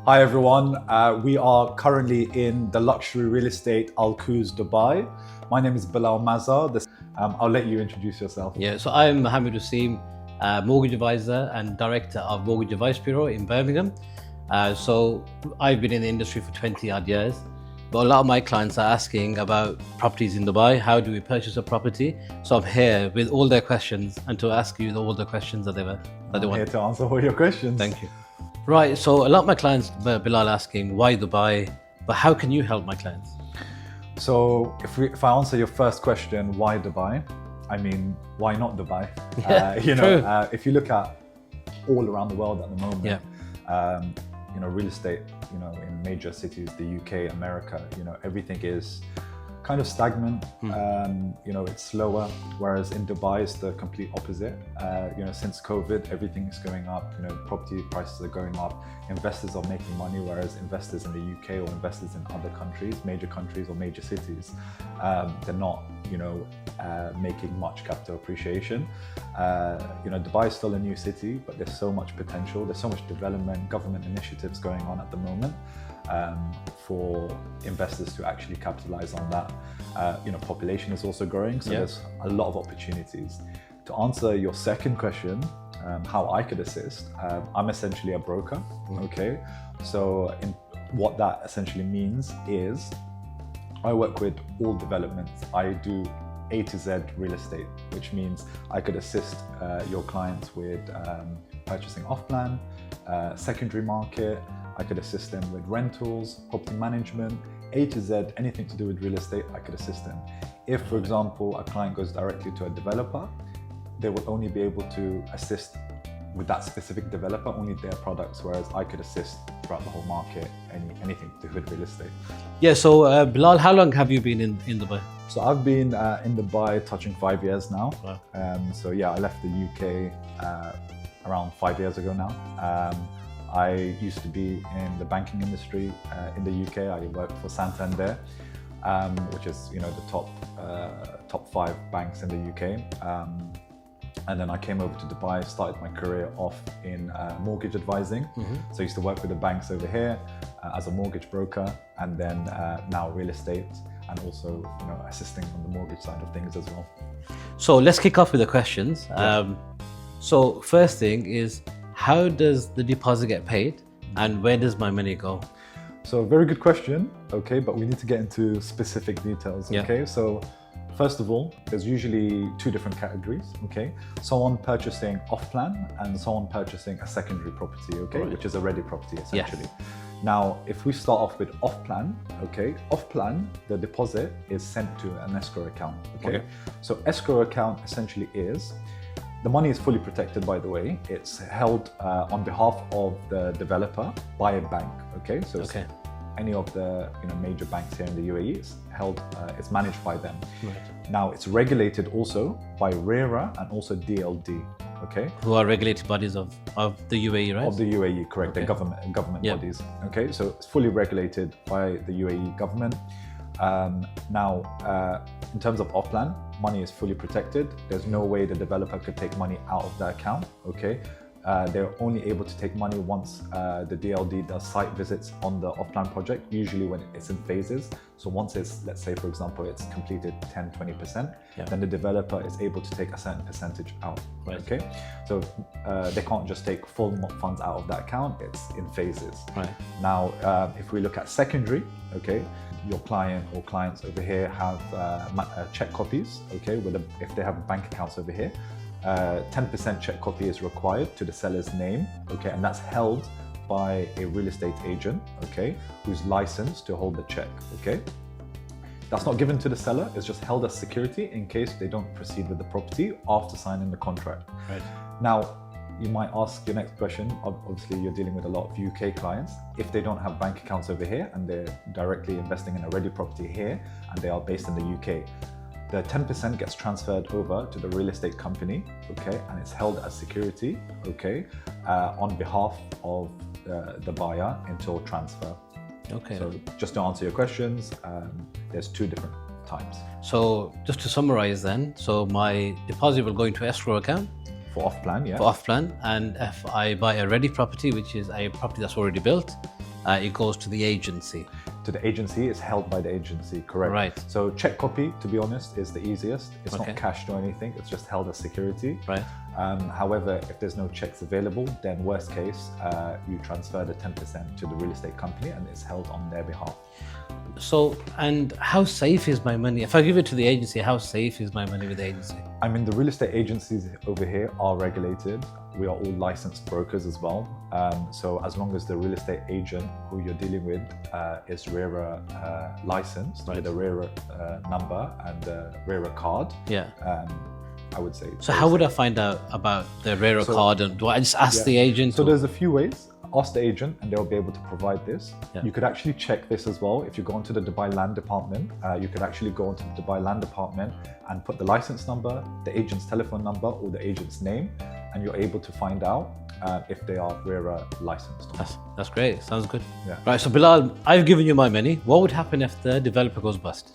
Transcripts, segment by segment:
Hi everyone, we are currently in the luxury real estate Al Quoz, Dubai. My name is Bilal Mazar. I'll let you introduce yourself. Yeah, so I'm Mohammed Hussein, mortgage advisor and director of Mortgage Advice Bureau in Birmingham. So I've been in the industry for 20 odd years, but a lot of my clients are asking about properties in Dubai. How do we purchase a property? So I'm here with all their questions and to ask you all the questions that they want. I'm here to answer all your questions. Thank you. Right, so a lot of my clients, Bilal, asking why Dubai, but how can you help my clients? So if I answer your first question, why Dubai? I mean, why not Dubai? Yeah, if you look at all around the world at the moment, real estate, in major cities, the UK, America, everything is kind of stagnant. It's slower, whereas in Dubai it's the complete opposite. Since COVID, everything is going up. Property prices are going up. Investors are making money, whereas investors in the UK or investors in other countries, major countries or major cities, they're not, making much capital appreciation. Dubai is still a new city, but there's so much potential. There's so much development, government initiatives going on at the moment. For investors to actually capitalize on that. Population is also growing, so there's a lot of opportunities. To answer your second question, how I could assist, I'm essentially a broker, okay? So what that essentially means is I work with all developments. I do A to Z real estate, which means I could assist your clients with purchasing off-plan, secondary market. I could assist them with rentals, property management, A to Z, anything to do with real estate, I could assist them. If, for example, a client goes directly to a developer, they will only be able to assist with that specific developer, only their products, whereas I could assist throughout the whole market, anything to do with real estate. Yeah, so Bilal, how long have you been in Dubai? So I've been in Dubai touching 5 years now. Wow. I left the UK around 5 years ago now. I used to be in the banking industry in the UK. I worked for Santander, which is the top 5 banks in the UK. And then I came over to Dubai, started my career off in mortgage advising. So I used to work with the banks over here as a mortgage broker, and then now real estate, and also assisting on the mortgage side of things as well. So let's kick off with the questions. So first thing is, how does the deposit get paid and where does my money go? So very good question, okay, but we need to get into specific details, okay? So first of all, there's usually 2 different categories, okay? Someone purchasing off-plan and someone purchasing a secondary property, okay, which is a ready property essentially. Now, if we start off with off-plan, okay, off-plan, the deposit is sent to an escrow account, okay? So escrow account essentially is, the money is fully protected, by the way. It's held on behalf of the developer by a bank, okay? So it's any of the major banks here in the UAE, it's managed by them. Now, it's regulated also by RERA and also DLD, okay? Who are regulated bodies of the UAE, right? Of the UAE, correct, the government bodies, okay? So it's fully regulated by the UAE government. In terms of off-plan, money is fully protected. There's no way the developer could take money out of the account, okay? They're only able to take money once the DLD does site visits on the off-plan project, usually when it's in phases. So once it's, let's say, for example, it's completed 10-20%, then the developer is able to take a certain percentage out, okay? So they can't just take full funds out of that account, it's in phases. Now, if we look at secondary, okay, your client or clients over here have check copies, okay, if they have bank accounts over here, 10% check copy is required to the seller's name, okay, and that's held by a real estate agent, okay, who's licensed to hold the check, okay. That's not given to the seller, it's just held as security in case they don't proceed with the property after signing the contract. Now, you might ask your next question, obviously you're dealing with a lot of UK clients. If they don't have bank accounts over here and they're directly investing in a ready property here and they are based in the UK, the 10% gets transferred over to the real estate company, okay, and it's held as security, okay, on behalf of the buyer until transfer. Okay. So just to answer your questions, there's 2 different types. So just to summarize then, so my deposit will go into escrow account. For off-plan, yeah. For off-plan, and if I buy a ready property, which is a property that's already built, it goes to the agency. To the agency, it's held by the agency, correct? Right. So check copy, to be honest, is the easiest. It's Okay. not cashed or anything, it's just held as security. Right. However, if there's no checks available, then worst case, you transfer the 10% to the real estate company and it's held on their behalf. So, and how safe is my money? If I give it to the agency, how safe is my money with the agency? I mean, the real estate agencies over here are regulated. We are all licensed brokers as well. So as long as the real estate agent who you're dealing with is RERA licensed, Right. with a RERA number and a RERA card, Yeah. I would say. So how would I find out about the RERA card? And do I just ask Yeah. the agent? So or- there's a few ways. Ask the agent and they'll be able to provide this. Yeah. You could actually check this as well. If you go onto the Dubai Land Department, you could actually go onto the Dubai Land Department and put the license number, the agent's telephone number or the agent's name, and you're able to find out if they are RERA licensed. That's great. Sounds good. Yeah. Right. So Bilal, I've given you my money. What would happen if the developer goes bust?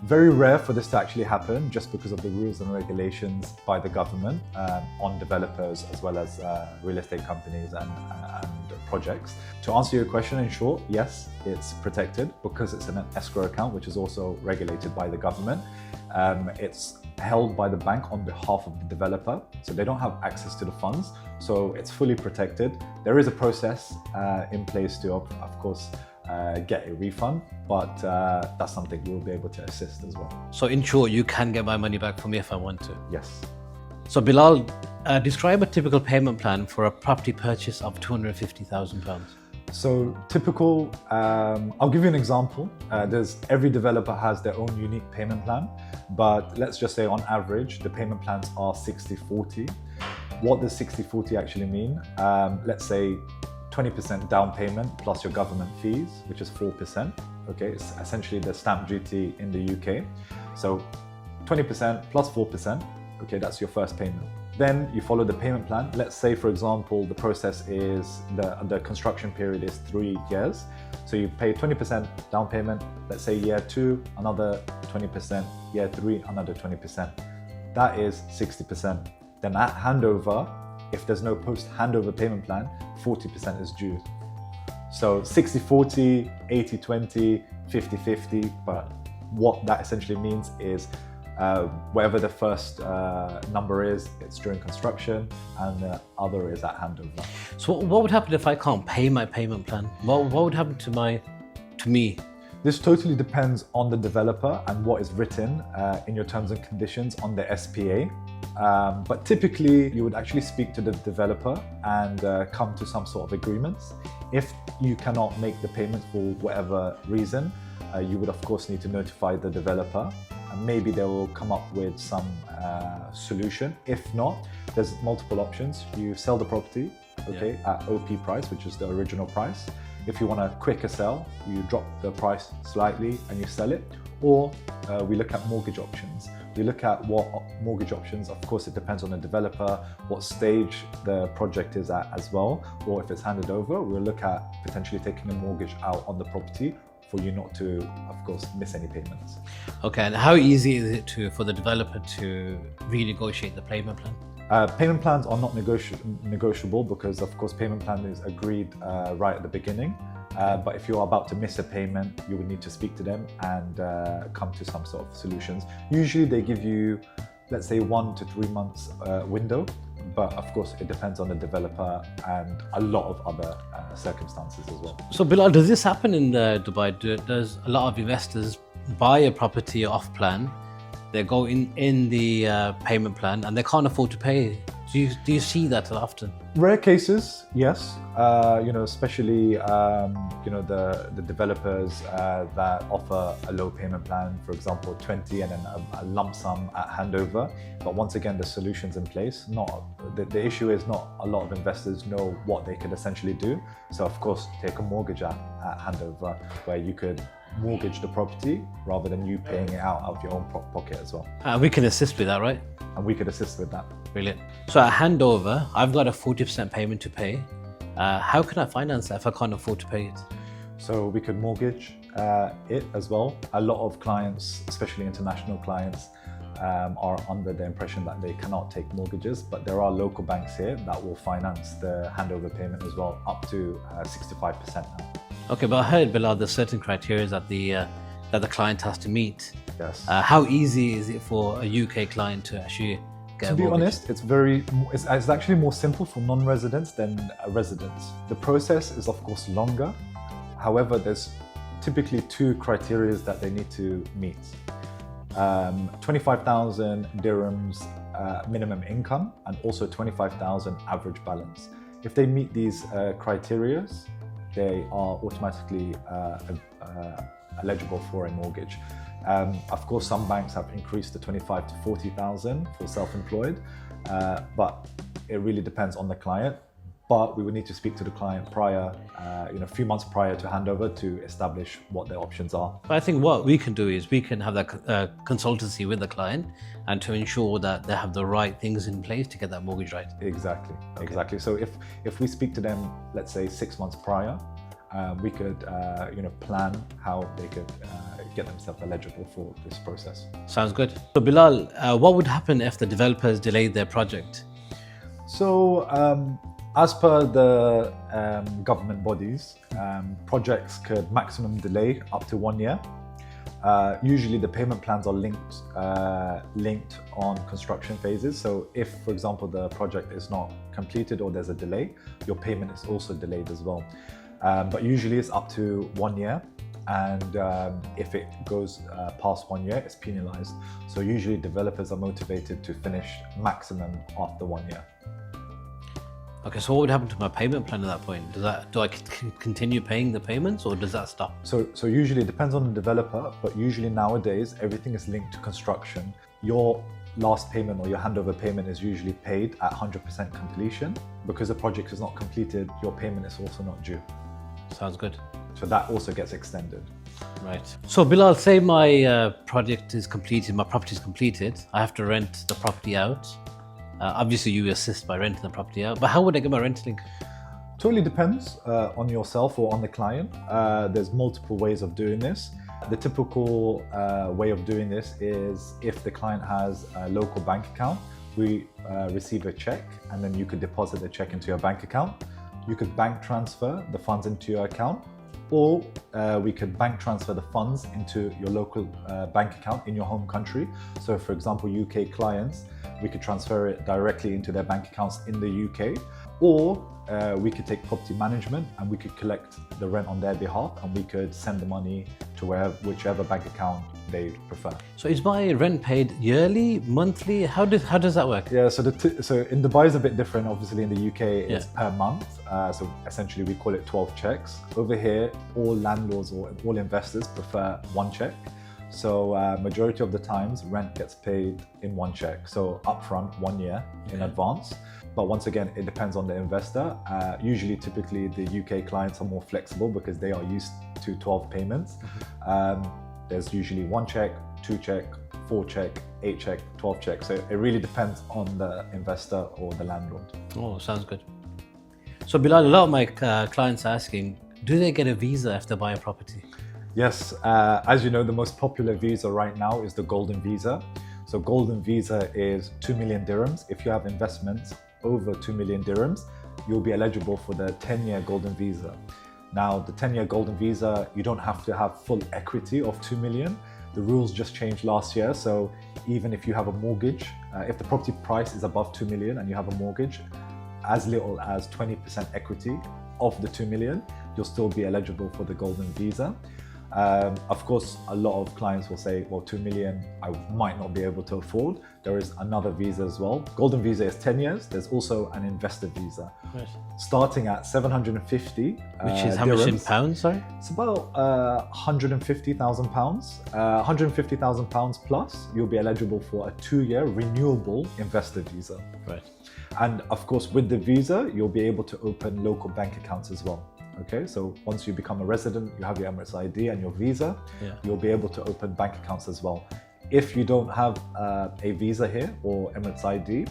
Very rare for this to actually happen just because of the rules and regulations by the government on developers as well as real estate companies and projects. To answer your question in short, yes, it's protected because it's an escrow account, which is also regulated by the government. It's held by the bank on behalf of the developer, so they don't have access to the funds. So it's fully protected. There is a process in place to, of course, get a refund, but that's something we'll be able to assist as well. So in short, you can get my money back from me if I want to. Yes. So Bilal, describe a typical payment plan for a property purchase of £250,000. So typical, I'll give you an example. Every developer has their own unique payment plan, but let's just say on average, the payment plans are 60-40. What does 60-40 actually mean? Let's say 20% down payment plus your government fees, which is 4%. Okay, it's essentially the stamp duty in the UK. So 20% plus 4%, okay, that's your first payment. Then you follow the payment plan. Let's say, for example, the process is, the construction period is 3 years. So you pay 20% down payment, let's say year 2, another 20%, year 3, another 20%. That is 60%. Then at handover, if there's no post-handover payment plan, 40% is due. So 60-40, 80-20, 50-50, but what that essentially means is whatever the first number is, it's during construction, and the other is at handover. So what would happen if I can't pay my payment plan? What would happen to me? This totally depends on the developer and what is written in your terms and conditions on the SPA. But typically, you would actually speak to the developer and come to some sort of agreements. If you cannot make the payment for whatever reason, you would of course need to notify the developer, and maybe they will come up with some solution. If not, there's multiple options. You sell the property, okay, at OP price, which is the original price. If you want a quicker sell, you drop the price slightly and you sell it. Or we look at mortgage options. We look at what mortgage options, of course it depends on the developer, what stage the project is at as well, or if it's handed over, we'll look at potentially taking a mortgage out on the property for you not to, of course, miss any payments. Okay, and how easy is it for the developer to renegotiate the payment plan? Payment plans are not negotiable because, of course, payment plan is agreed right at the beginning. But if you're about to miss a payment, you would need to speak to them and come to some sort of solutions. Usually they give you, let's say, 1 to 3 months window, but of course it depends on the developer and a lot of other circumstances as well. So Bilal, does this happen in Dubai? Does a lot of investors buy a property off plan, they go in the payment plan and they can't afford to pay? Do you see that often? Rare cases, yes. Especially the developers that offer a low payment plan, for example, 20 and then a lump sum at handover. But once again, the solution's in place. The issue is not a lot of investors know what they could essentially do. So of course, take a mortgage at handover where you could mortgage the property rather than you paying it out of your own pocket as well. We can assist with that, right? And we could assist with that. Brilliant. So at handover, I've got a 40% payment to pay. How can I finance that if I can't afford to pay it? So we could mortgage it as well. A lot of clients, especially international clients, are under the impression that they cannot take mortgages, but there are local banks here that will finance the handover payment as well, up to 65% now. Okay, but I heard, Bilal, there's certain criteria that the client has to meet. Yes. How easy is it for a UK client to actually get a mortgage? To be honest, it's actually more simple for non-residents than residents. The process is of course longer. However, there's typically two criteria that they need to meet. 25,000 dirhams minimum income and also 25,000 average balance. If they meet these criteria, they are automatically eligible for a mortgage. Of course, some banks have increased to 25 to 40,000 for self-employed, but it really depends on the client. But we would need to speak to the client prior, a few months prior to handover to establish what their options are. But I think what we can do is we can have that consultancy with the client and to ensure that they have the right things in place to get that mortgage right. Exactly, exactly. So if we speak to them, let's say 6 months prior, we could plan how they could get themselves eligible for this process. Sounds good. So Bilal, what would happen if the developers delayed their project? So as per the government bodies, projects could maximum delay up to 1 year. Usually the payment plans are linked on construction phases. So if, for example, the project is not completed or there's a delay, your payment is also delayed as well. But usually it's up to 1 year. And if it goes past 1 year, it's penalized. So usually developers are motivated to finish maximum after 1 year. Okay, so what would happen to my payment plan at that point? Do I continue paying the payments or does that stop? So usually it depends on the developer, but usually nowadays everything is linked to construction. Your last payment or your handover payment is usually paid at 100% completion. Because the project is not completed, your payment is also not due. Sounds good. So that also gets extended. Right. So Bilal, say my project is completed, my property is completed. I have to rent the property out. Obviously you assist by renting the property out, but how would I get my rental income? Totally depends on yourself or on the client. There's multiple ways of doing this. The typical way of doing this is if the client has a local bank account, we receive a check and then you could deposit the check into your bank account. You could bank transfer the funds into your account, or we could bank transfer the funds into your local bank account in your home country. So for example, UK clients, we could transfer it directly into their bank accounts in the UK, or we could take property management and we could collect the rent on their behalf and we could send the money to whichever bank account they prefer. So is my rent paid yearly, monthly? How does that work? Yeah, so in Dubai is a bit different. Obviously in the UK it's per month. So essentially we call it 12 checks. Over here, all landlords or all investors prefer one check. So majority of the times rent gets paid in one check. So upfront 1 year in advance. But once again, it depends on the investor. Usually, typically the UK clients are more flexible because they are used to 12 payments. There's usually 1 check, 2 check, 4 check, 8 check, 12 check. So it really depends on the investor or the landlord. Oh, sounds good. So Bilal, a lot of my clients are asking, do they get a visa if they buy a property? Yes, as you know, the most popular visa right now is the golden visa. So golden visa is 2 million dirhams. If you have investments over 2 million dirhams, you'll be eligible for the 10-year golden visa. Now, the 10-year golden visa, you don't have to have full equity of 2 million. The rules just changed last year. So even if you have a mortgage, if the property price is above 2 million and you have a mortgage, as little as 20% equity of the 2 million, you'll still be eligible for the golden visa. Of course, a lot of clients will say, well, 2 million, I might not be able to afford. There is another visa as well. Golden visa is 10 years. There's also an investor visa. Right. Starting at 750 Which is how much in pounds, sorry? It's about 150,000 pounds. 150,000 pounds plus, you'll be eligible for a 2-year renewable investor visa. Right. And of course, with the visa, you'll be able to open local bank accounts as well. Okay, so once you become a resident, you have your Emirates ID and your visa, you'll be able to open bank accounts as well. If you don't have a visa here or Emirates ID,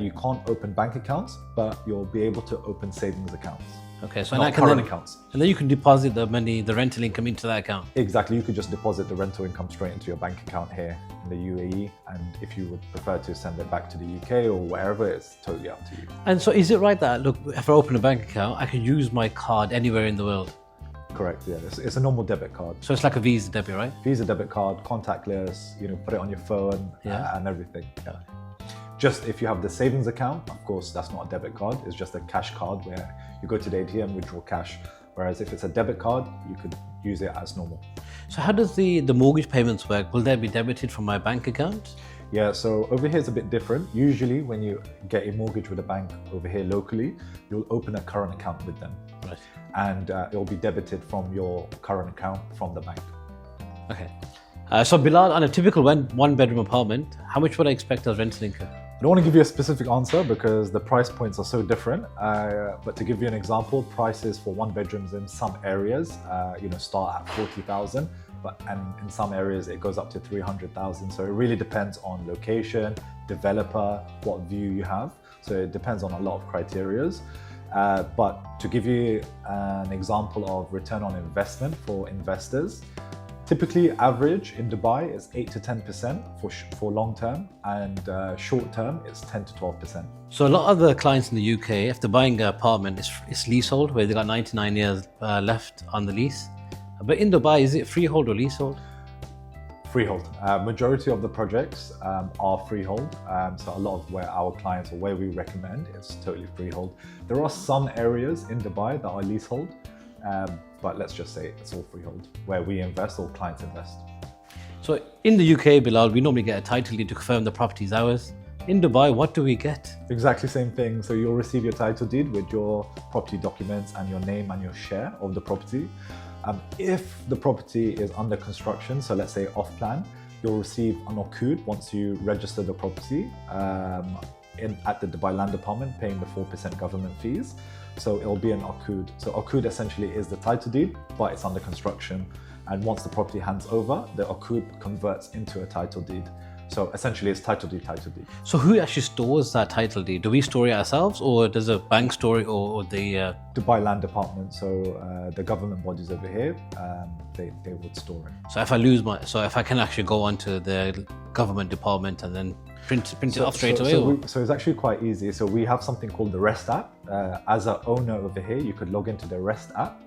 you can't open bank accounts, but you'll be able to open savings accounts. Okay, so not current accounts. And then you can deposit the money, the rental income into that account. Exactly, you could just deposit the rental income straight into your bank account here in the UAE, and if you would prefer to send it back to the UK or wherever, it's totally up to you. And so is it right that, look, if I open a bank account, I can use my card anywhere in the world? Correct, yeah. It's a normal debit card. So it's like a Visa debit, right? Visa debit card, contactless, put it on your phone and everything. Yeah. Just if you have the savings account, of course, that's not a debit card. It's just a cash card where you go to the ATM, withdraw cash. Whereas if it's a debit card, you could use it as normal. So how does the mortgage payments work? Will they be debited from my bank account? Yeah, so over here it's a bit different. Usually when you get a mortgage with a bank over here locally, you'll open a current account with them. Right. And it'll be debited from your current account from the bank. Okay. So Bilal, on a typical one-bedroom apartment, how much would I expect as rental income? I don't want to give you a specific answer because the price points are so different. But to give you an example, prices for one bedrooms in some areas, start at 40,000, and in some areas it goes up to 300,000. So it really depends on location, developer, what view you have. So it depends on a lot of criterias. But to give you an example of return on investment for investors, typically average in Dubai is 8 to 10% for long term, and short term is 10 to 12%. So a lot of the clients in the UK, if they're buying an apartment, it's leasehold, where they've got 99 years left on the lease. But in Dubai, is it freehold or leasehold? Freehold. Majority of the projects are freehold. So a lot of where our clients or where we recommend is totally freehold. There are some areas in Dubai that are leasehold, but let's just say it's all freehold, where we invest or clients invest. So in the UK, Bilal, we normally get a title deed to confirm the property is ours. In Dubai, what do we get? Exactly same thing. So you'll receive your title deed with your property documents and your name and your share of the property. If the property is under construction, so let's say off plan, you'll receive an Okud once you register the property at the Dubai Land Department, paying the 4% government fees. So it'll be an Okud. So Okud essentially is the title deed, but it's under construction. And once the property hands over, the Okud converts into a title deed. So essentially it's title deed. So who actually stores that title deed? Do we store it ourselves, or does a bank store it, or the... Dubai Land Department, so the government bodies over here, they would store it. So if I can actually go onto the government department and then print it off straight away? So it's actually quite easy. So we have something called the REST app. As an owner over here, you could log into the REST app.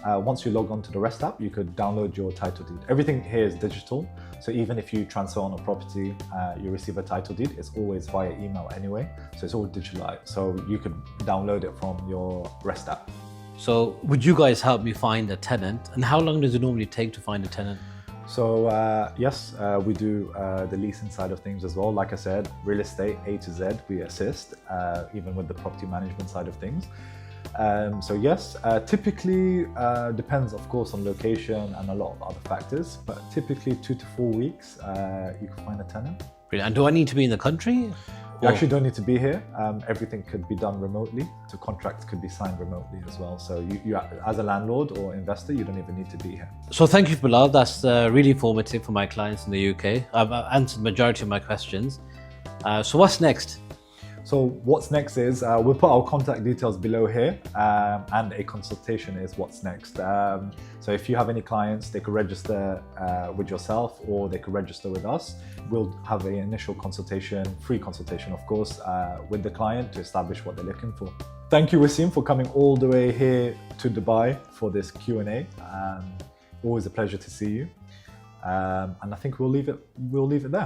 Once you log on to the REST app, you could download your title deed. Everything here is digital. So even if you transfer on a property, you receive a title deed, it's always via email anyway. So it's all digitalized. So you could download it from your REST app. So would you guys help me find a tenant? And how long does it normally take to find a tenant? So yes, we do the leasing side of things as well. Like I said, real estate A to Z, we assist, even with the property management side of things. So yes, typically depends of course on location and a lot of other factors, but typically 2 to 4 weeks you can find a tenant. Brilliant. And do I need to be in the country? You actually don't need to be here. Everything could be done remotely. So contracts could be signed remotely as well. So you as a landlord or investor, you don't even need to be here. So thank you, Bilal. That's really informative for my clients in the UK. I've answered the majority of my questions. So what's next? So what's next is we'll put our contact details below here, and a consultation is what's next. So if you have any clients, they could register with yourself or they could register with us. We'll have an initial consultation, free consultation of course, with the client to establish what they're looking for. Thank you, Wasim, for coming all the way here to Dubai for this Q&A. Always a pleasure to see you. And I think we'll leave it there.